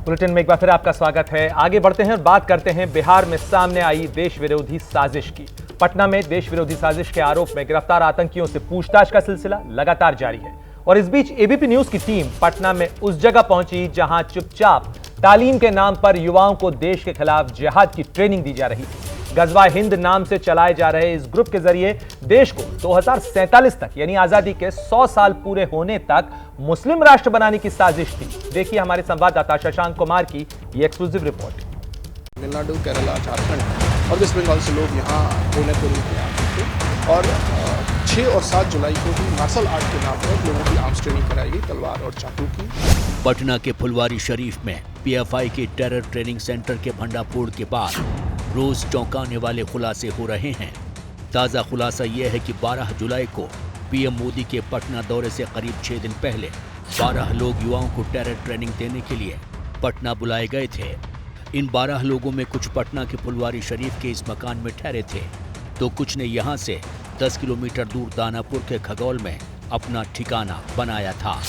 Bulletin में एक बार फिर आपका स्वागत है। आगे बढ़ते हैं और बात करते हैं बिहार में सामने आई देश विरोधी साजिश की। पटना में देश विरोधी साजिश के आरोप में गिरफ्तार आतंकियों से पूछताछ का सिलसिला लगातार जारी है और इस बीच एबीपी न्यूज की टीम पटना में उस जगह पहुंची जहां चुपचाप तालीम के नाम पर युवाओं को देश के खिलाफ जिहाद की ट्रेनिंग दी जा रही थी। गजवा हिंद नाम से चलाए जा रहे इस ग्रुप के जरिए देश को 2047 तक यानी आजादी के 100 साल पूरे होने तक मुस्लिम राष्ट्र बनाने की साजिश थी। देखिए हमारे संवाददाता शशांक कुमार की ये एक्सक्लूसिव रिपोर्ट। तमिलनाडु, केरला, झारखंड और वेस्ट बंगाल से लोग यहाँ होने के रूप में आते थे और 6 और 7 जुलाई को भी मार्शल आर्ट के नाम पर लोगों की आर्म्स ट्रेनिंग कराई गई, तलवार और चाकू की। पटना के फुलवारी शरीफ में पीएफआई के टेरर ट्रेनिंग सेंटर के भंडाफोड़ के बाद रोज चौंकाने वाले खुलासे हो रहे हैं। ताज़ा खुलासा यह है कि 12 जुलाई को पीएम मोदी के पटना दौरे से करीब 6 दिन पहले 12 लोग युवाओं को टेरर ट्रेनिंग देने के लिए पटना बुलाए गए थे। इन 12 लोगों में कुछ पटना के फुलवारी शरीफ के इस मकान में ठहरे थे तो कुछ ने यहाँ से 10 किलोमीटर दूर दानापुर के खगौल में अपना ठिकाना बनाया था।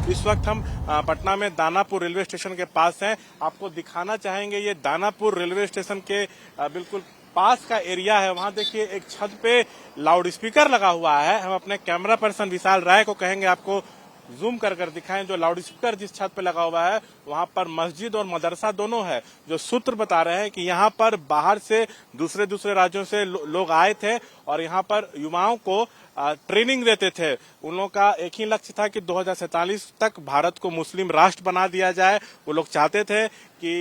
इस वक्त हम पटना में दानापुर रेलवे स्टेशन के पास हैं। आपको दिखाना चाहेंगे ये दानापुर रेलवे स्टेशन के बिल्कुल पास का एरिया है। वहाँ देखिए एक छत पे लाउड स्पीकर लगा हुआ है। हम अपने कैमरा पर्सन विशाल राय को कहेंगे आपको जूम कर दिखाएं। जो लाउड स्पीकर जिस छत पे लगा हुआ है वहाँ पर मस्जिद और मदरसा दोनों है। जो सूत्र बता रहे हैं कि यहाँ पर बाहर से दूसरे राज्यों से लोग आए थे और यहाँ पर युवाओं को ट्रेनिंग देते थे। उन लोगों का एक ही लक्ष्य था कि 2047 तक भारत को मुस्लिम राष्ट्र बना दिया जाए। वो लोग चाहते थे कि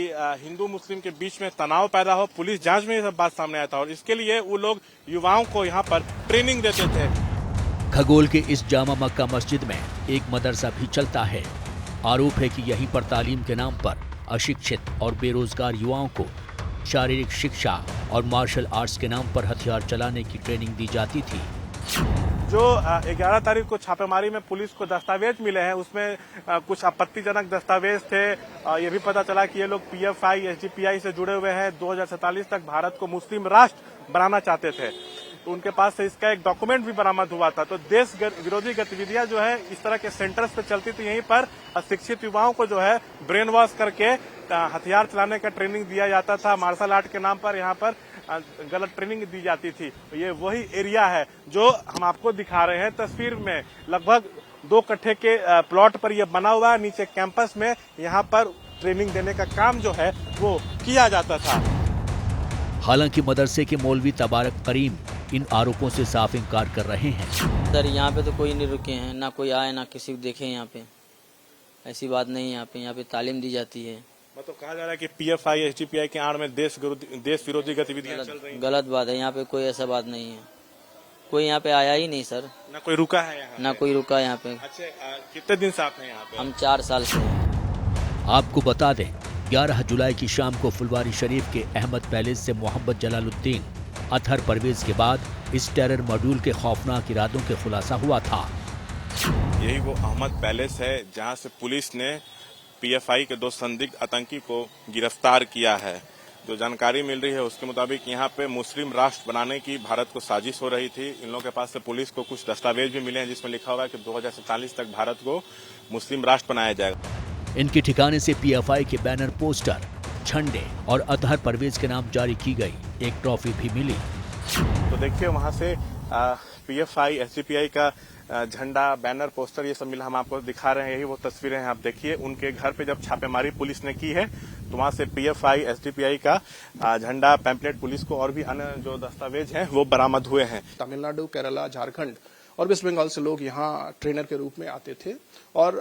हिंदू मुस्लिम के बीच में तनाव पैदा हो। पुलिस जांच में ये सब बात सामने आया था और इसके लिए वो लोग युवाओं को यहाँ पर ट्रेनिंग देते थे। खगोल के इस जामा मक्का मस्जिद में एक मदरसा भी चलता है। आरोप है कि यहीं पर तालीम के नाम पर अशिक्षित और बेरोजगार युवाओं को शारीरिक शिक्षा और मार्शल आर्ट्स के नाम पर हथियार चलाने की ट्रेनिंग दी जाती थी। जो 11 तारीख को छापेमारी में पुलिस को दस्तावेज मिले हैं उसमें कुछ आपत्तिजनक दस्तावेज थे। ये भी पता चला कि ये लोग पीएफआई एसडीपीआई से जुड़े हुए हैं। 2047 तक भारत को मुस्लिम राष्ट्र बनाना चाहते थे तो उनके पास से इसका एक डॉक्यूमेंट भी बरामद हुआ था। तो देश विरोधी गतिविधियां जो है इस तरह के सेंटर्स पे चलती थी। यहीं पर अशिक्षित युवाओं को जो है ब्रेन वॉश करके हथियार चलाने का ट्रेनिंग दिया जाता था। मार्शल आर्ट के नाम पर यहाँ पर गलत ट्रेनिंग दी जाती थी। ये वही एरिया है जो हम आपको दिखा रहे हैं तस्वीर में। लगभग 2 कट्ठे के प्लॉट पर यह बना हुआ है। नीचे कैंपस में यहाँ पर ट्रेनिंग देने का काम जो है वो किया जाता था। हालांकि मदरसे के मौलवी तबारक करीम इन आरोपों से साफ इनकार कर रहे हैं। सर यहाँ पे तो कोई नहीं रुके हैं, ना कोई आए ना किसी को देखे। यहाँ पे ऐसी बात नहीं है। यहाँ पे तालीम दी जाती है। मतलब कहा जा रहा है कि पीएफआई एसडीपीआई के आड़ में देश विरोधी गतिविधियां चल रही हैं। गलत बात है। यहाँ पे कोई ऐसा बात नहीं है। कोई यहाँ पे आया ही नहीं सर। ना कोई रुका है यहाँ? ना कोई रुका यहाँ पे। अच्छा, कितने दिन से आप हैं यहाँ पे? हम 4 साल से हैं। आपको बता दें 11 जुलाई की शाम को फुलवारी शरीफ के अहमद पैलेस से मोहम्मद जलालुद्दीन अतहर परवेज के बाद इस टेरर मॉड्यूल के खौफनाक इरादों के खुलासा हुआ था। यही वो अहमद पैलेस है जहाँ से पुलिस ने पीएफआई के 2 संदिग्ध आतंकी को गिरफ्तार किया है। जो जानकारी मिल रही है उसके मुताबिक यहाँ पे मुस्लिम राष्ट्र बनाने की भारत को साजिश हो रही थी। इन लोगों के पास से पुलिस को कुछ दस्तावेज भी मिले हैं जिसमें लिखा हुआ है कि 2047 तक भारत को मुस्लिम राष्ट्र बनाया जाएगा। इनके ठिकाने से पीएफआई के बैनर, पोस्टर, झंडे और अतहर परवेज के नाम जारी की गई एक ट्रॉफी भी मिली। तो देखिए वहाँ से पीएफआई एसडीपीआई का झंडा, बैनर, पोस्टर ये सब मिला। हम आपको दिखा रहे हैं। यही वो तस्वीरें हैं। आप देखिए उनके घर पे जब छापेमारी पुलिस ने की है तो वहाँ से पीएफआई एसडीपीआई का झंडा, पैम्पलेट पुलिस को और भी अन्य जो दस्तावेज हैं वो बरामद हुए हैं। तमिलनाडु, केरला, झारखंड और वेस्ट बंगाल से लोग यहाँ ट्रेनर के रूप में आते थे और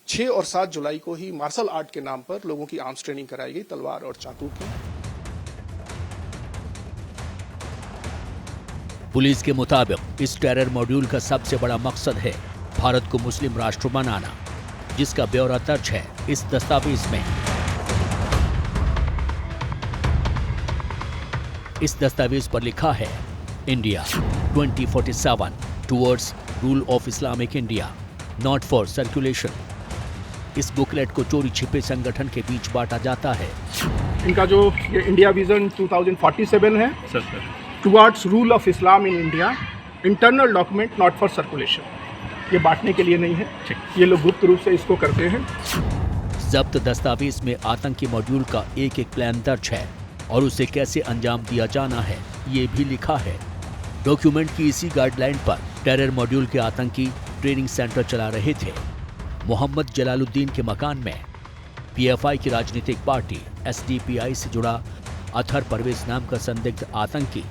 6 और 7 जुलाई को ही मार्शल आर्ट के नाम पर लोगों की आर्म्स ट्रेनिंग कराई गई, तलवार और चाकू की। पुलिस के मुताबिक इस टेरर मॉड्यूल का सबसे बड़ा मकसद है भारत को मुस्लिम राष्ट्र बनाना, जिसका ब्यौरा दर्ज है इस दस्तावेज में। इस दस्तावेज पर लिखा है India 2047 towards rule of Islamic India, not for circulation. इस बुकलेट को चोरी छिपे संगठन के बीच बांटा जाता है। इनका जो ये इंडिया विजन 2047 है towards rule of Islam in India, internal document not for circulation, ये बांटने के लिए नहीं है। ये लोग गुप्त रूप से इसको करते हैं। जब्त दस्तावेज में आतंकी मॉड्यूल का एक एक प्लान दर्ज है और उसे कैसे अंजाम दिया जाना है ये भी लिखा है। डॉक्यूमेंट की इसी गाइडलाइन पर टेरर मॉड्यूल के आतंकी ट्रेनिंग सेंटर चला रहे थे। मोहम्मद जलालुद्दीन के मकान में पीएफआई की राजनीतिक पार्टी एसडीपीआई से जुड़ा अतहर परवेज नाम का संदिग्ध आतंकी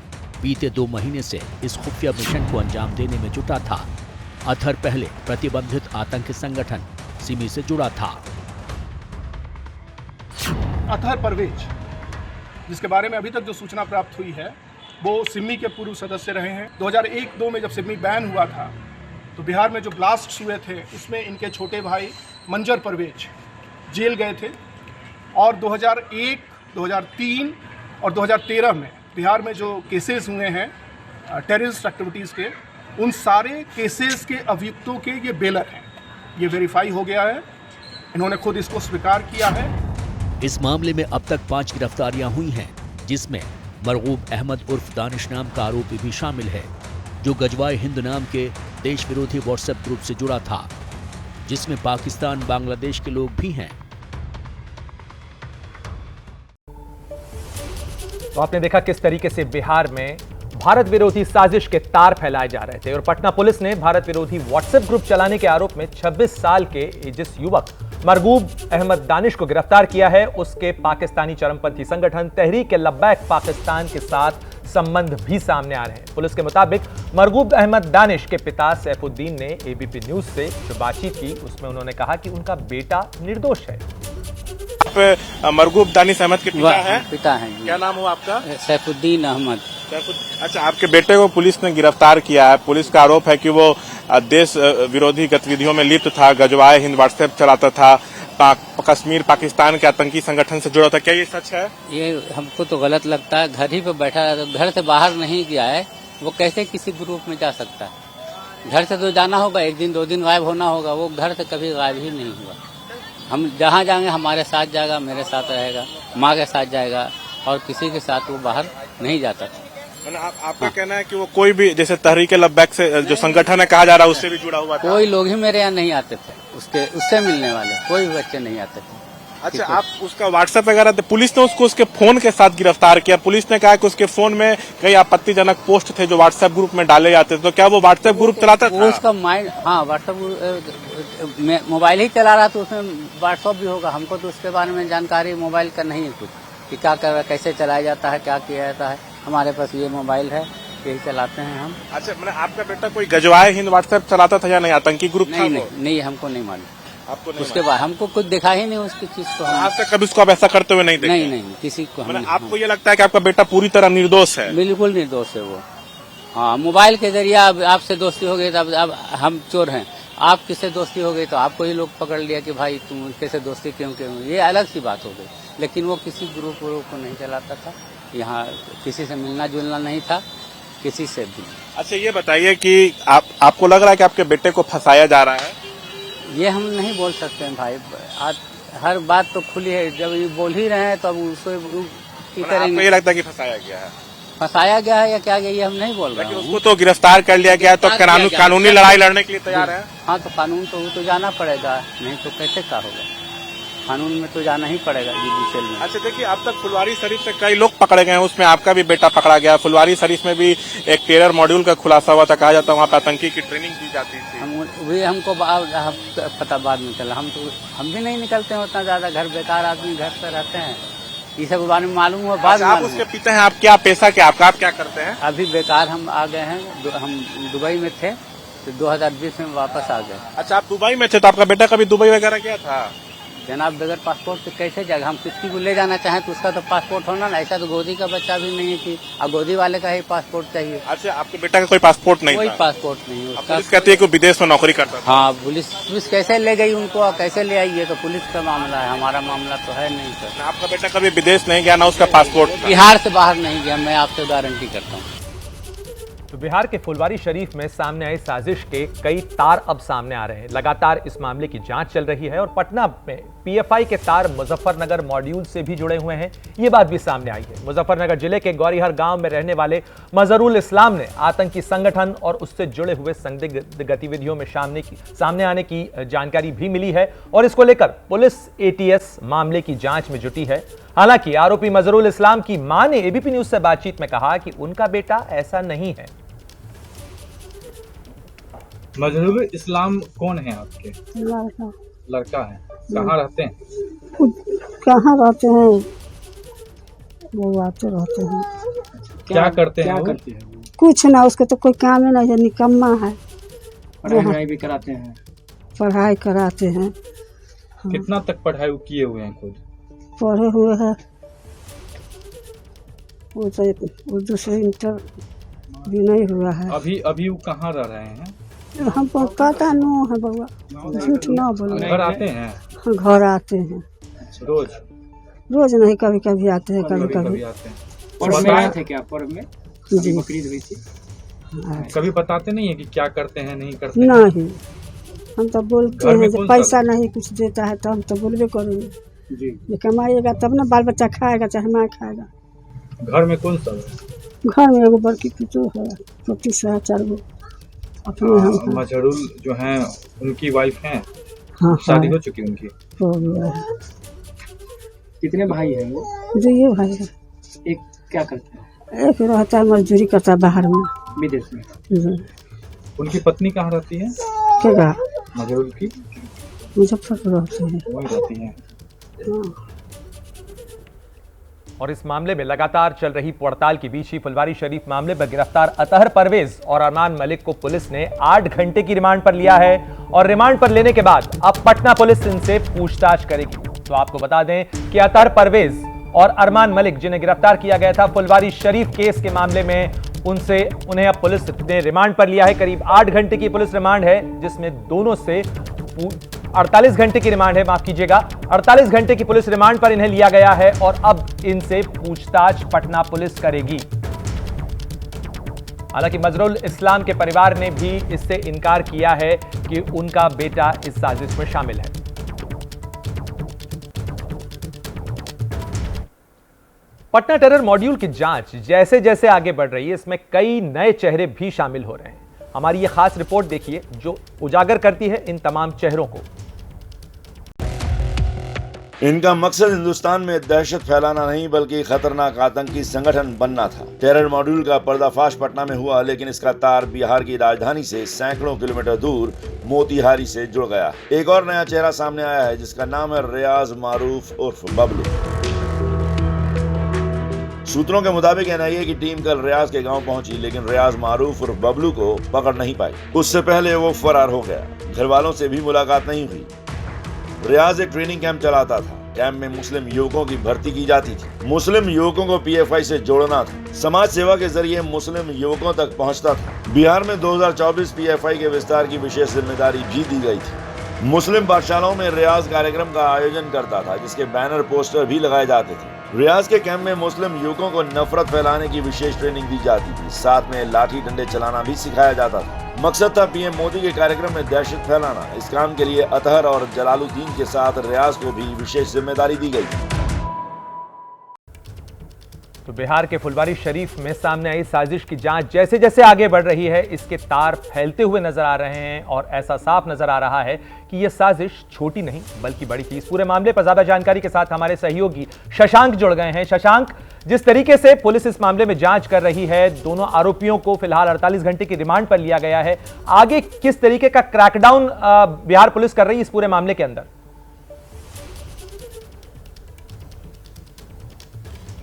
बीते 2 महीने से इस खुफिया मिशन को अंजाम देने में जुटा था। अतहर पहले प्रतिबंधित आतंकी संगठन सिमी से जुड़ा था। अतहर परवेज, जिसके बारे में अभी तक जो सूचना प्राप्त हुई है वो सिमी के पूर्व सदस्य रहे हैं। 2001-2 में जब सिमी बैन हुआ था तो बिहार में जो ब्लास्ट हुए थे उसमें इनके छोटे भाई मंजर परवेज जेल गए थे और 2001, 2003 और 2013 में बिहार में जो केसेस हुए हैं टेररिस्ट एक्टिविटीज़ के, उन सारे केसेस के अभियुक्तों के ये बेलर हैं। ये वेरीफाई हो गया है, इन्होंने खुद इसको स्वीकार किया है। इस मामले में अब तक 5 गिरफ्तारियां हुई हैं, जिसमें मरगूब अहमद उर्फ दानिश नाम का आरोपी भी शामिल है, जो गजवाए हिंद नाम के देश विरोधी व्हाट्सएप ग्रुप से जुड़ा था, जिसमें पाकिस्तान, बांग्लादेश के लोग भी हैं। तो आपने देखा किस तरीके से बिहार में भारत विरोधी साजिश के तार फैलाए जा रहे थे और पटना पुलिस ने भारत विरोधी व्हाट्सएप ग्रुप चलाने के आरोप में 26 साल के जिस युवक मरगूब अहमद दानिश को गिरफ्तार किया है, उसके पाकिस्तानी चरमपंथी संगठन तहरीक-ए-लब्बैक पाकिस्तान के साथ संबंध भी सामने आ रहे हैं। पुलिस के मुताबिक मरगूब अहमद दानिश के पिता सैफुद्दीन ने एबीपी न्यूज से जो बातचीत की उसमें उन्होंने कहा कि उनका बेटा निर्दोष है। आप मरगूब दानिश अहमद के पिता हैं? पिता हैं। क्या नाम हुआ आपका? सैफुद्दीन अहमद। अच्छा, आपके बेटे को पुलिस ने गिरफ्तार किया है। पुलिस का आरोप है कि वो देश विरोधी गतिविधियों में लिप्त था, गजवाए हिंद व्हाट्सएप चलाता था, कश्मीर पाकिस्तान के आतंकी संगठन से जुड़ा था। क्या ये सच है? ये हमको तो गलत लगता है। घर ही पे बैठा रहता, घर से बाहर नहीं गया है, वो कैसे किसी ग्रुप में जा सकता है? घर से तो जाना होगा, 1 दिन 2 दिन गायब होना होगा, वो घर से कभी गायब ही नहीं हुआ। हम जहाँ जाएंगे हमारे साथ जाएगा, मेरे साथ रहेगा, माँ के साथ जाएगा और किसी के साथ वो बाहर नहीं जाता था। आपका कहना है कि वो कोई भी जैसे तहरीक-ए-लब्बैक से जो संगठन है कहा जा रहा है उससे भी जुड़ा हुआ था? कोई लोग ही मेरे यहाँ नहीं आते थे, उससे मिलने वाले कोई भी बच्चे नहीं आते थे। अच्छा, आप उसका व्हाट्सएप वगैरह, पुलिस ने उसको उसके फोन के साथ गिरफ्तार किया। पुलिस ने कहा कि उसके फोन में कई आपत्तिजनक पोस्ट थे जो व्हाट्सएप ग्रुप में डाले जाते थे। तो क्या वो व्हाट्सएप ग्रुप चलाता था? वो उसका माइंड, हाँ, व्हाट्सएप मोबाइल ही चला रहा, तो उसमें व्हाट्सएप भी होगा। हमको तो उसके बारे में जानकारी मोबाइल का नहीं है कुछ, कि क्या कर, कैसे चलाया जाता है, क्या किया जाता है। हमारे पास ये मोबाइल है, यही चलाते हैं हम। अच्छा, मैंने आपका बेटा कोई गजवाए हिंद व्हाट्सएप चलाता था या नहीं? आतंकी ग्रुप था? नहीं, हमको नहीं मालूम। आपको नहीं? उसके बाद हमको कुछ दिखा ही नहीं उसकी चीज को। आज तक कभी उसको आप ऐसा करते हुए नहीं देखा? नहीं, किसी को। आपको ये लगता है कि आपका बेटा पूरी तरह निर्दोष है? बिल्कुल निर्दोष है वो। हाँ, मोबाइल के जरिए आपसे दोस्ती हो गई तो अब हम चोर हैं, आप किससे दोस्ती हो गई तो आपको ही लोग पकड़ लिया कि भाई तुम कैसे दोस्ती क्यों, ये अलग सी बात हो गई। लेकिन वो किसी ग्रुप को नहीं चलाता था, यहाँ किसी से मिलना जुलना नहीं था, किसी से भी। अच्छा, ये बताइए कि आपको लग रहा है कि आपके बेटे को फंसाया जा रहा है? ये हम नहीं बोल सकते हैं भाई, आज हर बात तो खुली है। जब ये बोल ही रहे हैं तो अब उसको आपको ये लगता है कि फंसाया गया है? फंसाया गया है या क्या गया, ये हम नहीं बोल रहे हैं। उसको तो गिरफ्तार कर लिया गया है, तो कानूनी लड़ाई लड़ने के लिए तैयार है? हाँ, तो कानून तो जाना पड़ेगा, नहीं तो कैसे क्या होगा। कानून में तो जाना ही पड़ेगा जुडिशियल में। अच्छा, देखिए, अब तक फुलवारी शरीफ से कई लोग पकड़े गए हैं, उसमें आपका भी बेटा पकड़ा गया। फुलवारी शरीफ में भी एक टेरर मॉड्यूल का खुलासा हुआ था, कहा जाता है वहाँ पे आतंकी की ट्रेनिंग दी जाती थी। हमको पता बाद में चला, हम भी नहीं निकलते हैं उतना ज्यादा, घर बेकार आदमी घर पे रहते हैं, ये सब बारे में मालूम हुआ बाद में। आप उसके पिता हैं, आप क्या पेशा क्या आपका, आप क्या करते हैं? अभी बेकार हम आ गए हैं, हम दुबई में थे तो 2020 में वापस आ गए। अच्छा, आप दुबई में थे, तो आपका बेटा कभी दुबई वगैरह गया था? जनाब, बगैर पासपोर्ट से कैसे जाएगा? हम किसी को ले जाना चाहें तो उसका तो पासपोर्ट होना ना। ऐसा तो गोदी का बच्चा भी नहीं है कि अब गोदी वाले का ही पासपोर्ट चाहिए। अच्छा, आपके बेटा का कोई पासपोर्ट नहीं? कोई पासपोर्ट नहीं है। पुलिस कहती है कि विदेश में नौकरी करता था। हाँ, पुलिस कैसे ले गई उनको, कैसे ले आई, ये तो पुलिस का मामला है, हमारा मामला तो है नहीं सर। आपका बेटा कभी विदेश नहीं गया, ना उसका पासपोर्ट? बिहार से बाहर नहीं गया, मैं आपसे गारंटी करता हूँ। तो बिहार के फुलवारी शरीफ में सामने आई साजिश के कई तार अब सामने आ रहे हैं। लगातार इस मामले की जांच चल रही है और पटना में पीएफआई के तार मुजफ्फरनगर मॉड्यूल से भी जुड़े हुए हैं, ये बात भी सामने आई है। मुजफ्फरनगर जिले के गौरीहर गांव में रहने वाले मजहरुल इस्लाम ने आतंकी संगठन और उससे जुड़े हुए संदिग्ध गतिविधियों में सामने आने की जानकारी भी मिली है और इसको लेकर पुलिस एटीएस मामले की जांच में जुटी है। हालांकि आरोपी मजहरुल इस्लाम की मां ने एबीपी न्यूज से बातचीत में कहा कि उनका बेटा ऐसा नहीं है। मजहरुल इस्लाम कौन है आपके? लड़का है। कहाँ रहते हैं? कहाँ रहते हैं? वो आते रहते हैं। क्या करते हैं वो? कुछ ना, उसको तो कोई काम ही नहीं है, निकम्मा है। पढ़ाई भी कराते हैं? पढ़ाई कराते हैं। कितना तक पढ़ाई किए हुए हैं खुद? पढ़े हुए हैं, उर्दू से इंटर भी नहीं हुआ है। अभी वो कहाँ रह रहे हैं? हमको पता नहीं है बउआ, झूठ ना बोलो। घर आते हैं? घर आते हैं। रोज नहीं, कभी कभी आते हैं, कभी कभी आते हैं। पर्व में आए थे क्या? पर्व में जी बकरीद हुई थी। कभी बताते नहीं है कि क्या करते हैं नहीं करते हैं? नहीं, हम तो बोलते हैं जब पैसा नहीं कुछ देता है तो हम तो बोलबे करेंगे जी, कमाइएगा तब ना बाल बच्चा खाएगा चाहे माँ खाएगा। घर में कौन सा है? घर में एगो बड़की पुतोह है, छोटी सा है, 4 गो अपने हम। मजहरुल जो हैं उनकी वाइफ हैं? हाँ, शादी हो चुकी उनकी? हो गया है। कितने भाई हैं वो? 2 भाई है। एक क्या करते हैं? एक रहता है मजदूरी करता है बाहर में, विदेश में। उनकी पत्नी कहाँ रहती है? क्या मजहरुल की? मुजफ्फरपुर रहती है। वहीं रहती है। और इस मामले में लगातार चल रही पड़ताल के बीच ही फुलवारी शरीफ मामले में गिरफ्तार अतहर परवेज और अरमान मलिक को पुलिस ने 8 घंटे की रिमांड पर लिया है और रिमांड पर लेने के बाद अब पटना पुलिस इनसे पूछताछ करेगी। तो आपको बता दें कि अतहर परवेज और अरमान मलिक जिन्हें गिरफ्तार किया गया था फुलवारी शरीफ केस के मामले में, उन्हें अब पुलिस ने रिमांड पर लिया है। करीब 8 घंटे की पुलिस रिमांड है, जिसमें दोनों से 48 घंटे की रिमांड है, माफ कीजिएगा, 48 घंटे की पुलिस रिमांड पर इन्हें लिया गया है और अब इनसे पूछताछ पटना पुलिस करेगी। हालांकि मजहरुल इस्लाम के परिवार ने भी इससे इनकार किया है कि उनका बेटा इस साजिश में शामिल है। पटना टेरर मॉड्यूल की जांच जैसे जैसे आगे बढ़ रही है, इसमें कई नए चेहरे भी शामिल हो रहे हैं। हमारी ये खास रिपोर्ट देखिए जो उजागर करती है इन तमाम चेहरों को। इनका मकसद हिंदुस्तान में दहशत फैलाना नहीं बल्कि खतरनाक आतंकी संगठन बनना था। टेरर मॉड्यूल का पर्दाफाश पटना में हुआ, लेकिन इसका तार बिहार की राजधानी से सैकड़ों किलोमीटर दूर मोतिहारी से जुड़ गया। एक और नया चेहरा सामने आया है जिसका नाम है रियाज मारूफ उर्फ बबलू। सूत्रों के मुताबिक एनआईए की टीम कल रियाज के गांव पहुंची, लेकिन रियाज मारूफ उर्फ बबलू को पकड़ नहीं पाई। उससे पहले वो फरार हो गया। घर वालों से भी मुलाकात नहीं हुई। रियाज एक ट्रेनिंग कैंप चलाता था। कैंप में मुस्लिम युवकों की भर्ती की जाती थी। मुस्लिम युवकों को पीएफआई से जोड़ना था। समाज सेवा के जरिए मुस्लिम युवकों तक पहुंचता था। बिहार में 2024 पीएफआई के विस्तार की विशेष जिम्मेदारी भी दी गई थी। मुस्लिम पाठशालाओं में रियाज कार्यक्रम का आयोजन करता था, जिसके बैनर पोस्टर भी लगाए जाते थे। रियाज के कैंप में मुस्लिम युवकों को नफरत फैलाने की विशेष ट्रेनिंग दी जाती थी। साथ में लाठी डंडे चलाना भी सिखाया जाता था। मकसद था पीएम मोदी के कार्यक्रम में दहशत फैलाना। इस काम के लिए अतहर और जलालुद्दीन के साथ रियाज को भी विशेष जिम्मेदारी दी गई थी। तो बिहार के फुलवारी शरीफ में सामने आई साजिश की जांच जैसे जैसे आगे बढ़ रही है, इसके तार फैलते हुए नजर आ रहे हैं और ऐसा साफ नजर आ रहा है कि यह साजिश छोटी नहीं बल्कि बड़ी थी। इस पूरे मामले पर ज्यादा जानकारी के साथ हमारे सहयोगी शशांक जुड़ गए हैं। शशांक, जिस तरीके से पुलिस इस मामले में जांच कर रही है, दोनों आरोपियों को फिलहाल 48 घंटे की रिमांड पर लिया गया है, आगे किस तरीके का क्रैकडाउन बिहार पुलिस कर रही है इस पूरे मामले के अंदर?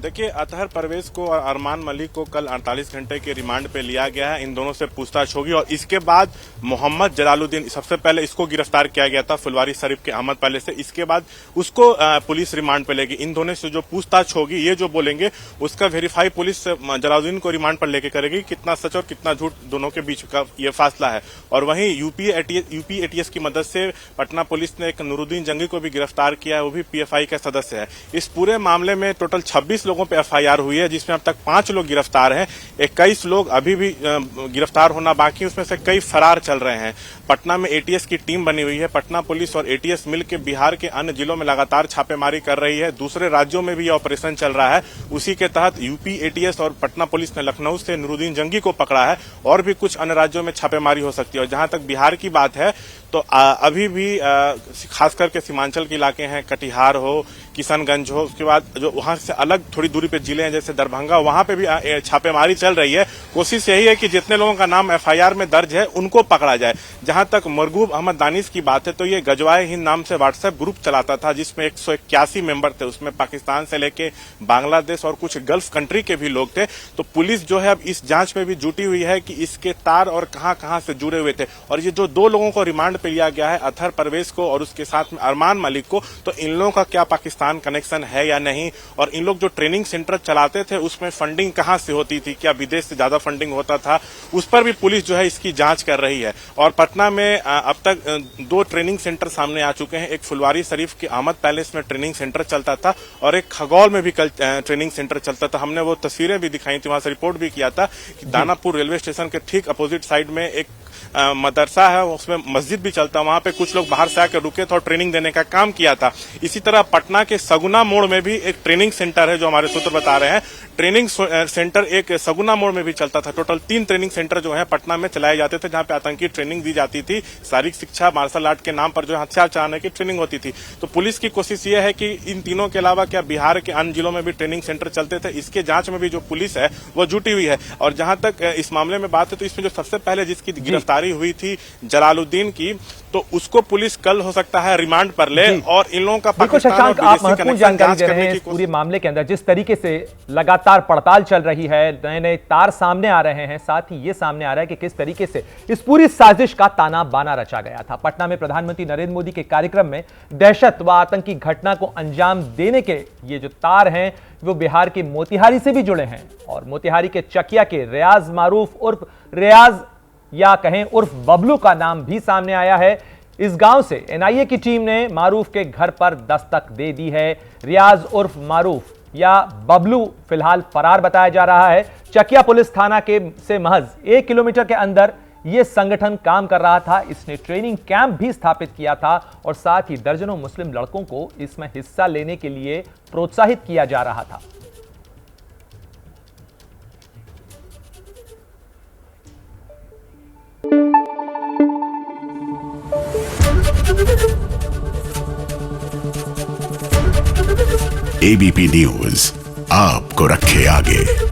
देखिए, अतहर परवेज को और अरमान मलिक को कल 48 घंटे के रिमांड पे लिया गया है। इन दोनों से पूछताछ होगी और इसके बाद मोहम्मद जलालुद्दीन, सबसे पहले इसको गिरफ्तार किया गया था फुलवारी शरीफ के अहमद पहले से, इसके बाद उसको पुलिस रिमांड पे लेगी। इन दोनों से जो पूछताछ होगी, ये जो बोलेंगे उसका वेरीफाई पुलिस जलालुद्दीन को रिमांड पर लेके करेगी। कितना सच और कितना झूठ, दोनों के बीच का ये फासला है। और वहीं यूपी एटीएस की मदद से पटना पुलिस ने एक नूरुद्दीन जंगी को भी गिरफ्तार किया है, वो भी पीएफआई का सदस्य है। इस पूरे मामले में टोटल 26 लोगों पे एफआईआर हुई है, जिसमें अब तक 5 लोग गिरफ्तार हैं। 21 लोग अभी भी गिरफ्तार होना बाकी, उसमें से कई फरार चल रहे हैं। पटना में एटीएस की टीम बनी हुई है। पटना पुलिस और एटीएस मिलकर बिहार के अन्य जिलों में लगातार छापेमारी कर रही है। दूसरे राज्यों में भी यह ऑपरेशन चल रहा है। उसी के तहत यूपी एटीएस और पटना पुलिस ने लखनऊ से नूरुद्दीन जंगी को पकड़ा है, और भी कुछ अन्य राज्यों में छापेमारी हो सकती है। और जहां तक बिहार की बात है तो अभी भी खास करके सीमांचल के इलाके हैं, कटिहार हो, किशनगंज हो, उसके बाद जो वहां से अलग थोड़ी दूरी पे जिले हैं जैसे दरभंगा, वहां पे भी छापेमारी चल रही है। कोशिश यही है कि जितने लोगों का नाम एफआईआर में दर्ज है उनको पकड़ा जाए। जहां तक मरगूब अहमद दानिश की बात है तो ये गजवाए हिंद नाम से व्हाट्सएप ग्रुप चलाता था, जिसमें 181 मेंबर थे। उसमें पाकिस्तान से लेके बांग्लादेश और कुछ गल्फ कंट्री के भी लोग थे। तो पुलिस जो है अब इस जांच में भी जुटी हुई है कि इसके तार और कहां से जुड़े हुए थे। और ये जो 2 लोगों को रिमांड पे लिया गया है, अतहर परवेज को और उसके साथ में अरमान मलिक को, तो इन लोगों का क्या पाकिस्तान कनेक्शन है या नहीं, और इन लोग जो ट्रेनिंग सेंटर चलाते थे उसमें फंडिंग कहां से होती थी, क्या विदेश से ज्यादा फंडिंग होता था, उस पर भी पुलिस जो है इसकी जांच कर रही है। और पटना में अब तक 2 ट्रेनिंग सेंटर सामने आ चुके हैं। एक फुलवारी शरीफ के अहमद पैलेस में ट्रेनिंग सेंटर चलता था, और एक खगौल में भी कल ट्रेनिंग सेंटर चलता था। हमने वो तस्वीरें भी दिखाई थी, वहां से रिपोर्ट भी किया था कि दानापुर रेलवे स्टेशन के ठीक अपोजिट साइड में एक मदरसा है, उसमें मस्जिद भी चलता है। वहां पे कुछ लोग बाहर से आकर रुके थे और ट्रेनिंग देने का काम किया था। इसी तरह पटना के सगुना मोड़ में भी एक ट्रेनिंग सेंटर है, जो हमारे सूत्र बता रहे हैं। ट्रेनिंग सेंटर एक सगुना मोड़ में भी चलता था। टोटल 3 ट्रेनिंग सेंटर जो है पटना में चलाए जाते थे, जहां पे आतंकी ट्रेनिंग दी जाती थी। शारीरिक शिक्षा, मार्शल आर्ट के नाम पर जो हथियार चलाने की ट्रेनिंग होती थी। तो पुलिस की कोशिश ये है कि इन तीनों के अलावा क्या बिहार के अन्य जिलों में भी ट्रेनिंग सेंटर चलते थे, इसके जांच में भी जो पुलिस है वो जुटी हुई है। और जहां तक इस मामले में बात है तो इसमें जो सबसे पहले जिसकी गिरफ्तारी हुई थी जलालुद्दीन की, तो उसको पुलिस कल हो सकता है रिमांड पर ले। और इन लोगों का पाकिस्तान और आप महत्वपूर्ण जानकारी दे रहे हैं इस पूरे मामले के अंदर। जिस तरीके से लगातार पड़ताल चल रही है, नए नए तार सामने आ रहे हैं, साथ ही ये सामने आ रहा है कि किस तरीके से इस पूरी साजिश का ताना बाना रचा गया था। पटना में प्रधानमंत्री नरेंद्र मोदी के कार्यक्रम में दहशत व आतंकी घटना को अंजाम देने के ये जो तार हैं वो बिहार के मोतिहारी से भी जुड़े हैं। और मोतिहारी के चकिया के रियाज मारूफ उर्फ रियाज या कहें उर्फ बबलू का नाम भी सामने आया है। इस गांव से एनआईए की टीम ने मारूफ के घर पर दस्तक दे दी है। रियाज उर्फ मारूफ या बबलू फिलहाल फरार बताया जा रहा है। चकिया पुलिस थाना के से महज 1 किलोमीटर के अंदर यह संगठन काम कर रहा था। इसने ट्रेनिंग कैंप भी स्थापित किया था और साथ ही दर्जनों मुस्लिम लड़कों को इसमें हिस्सा लेने के लिए प्रोत्साहित किया जा रहा था। एबीपी न्यूज आपको रखे आगे।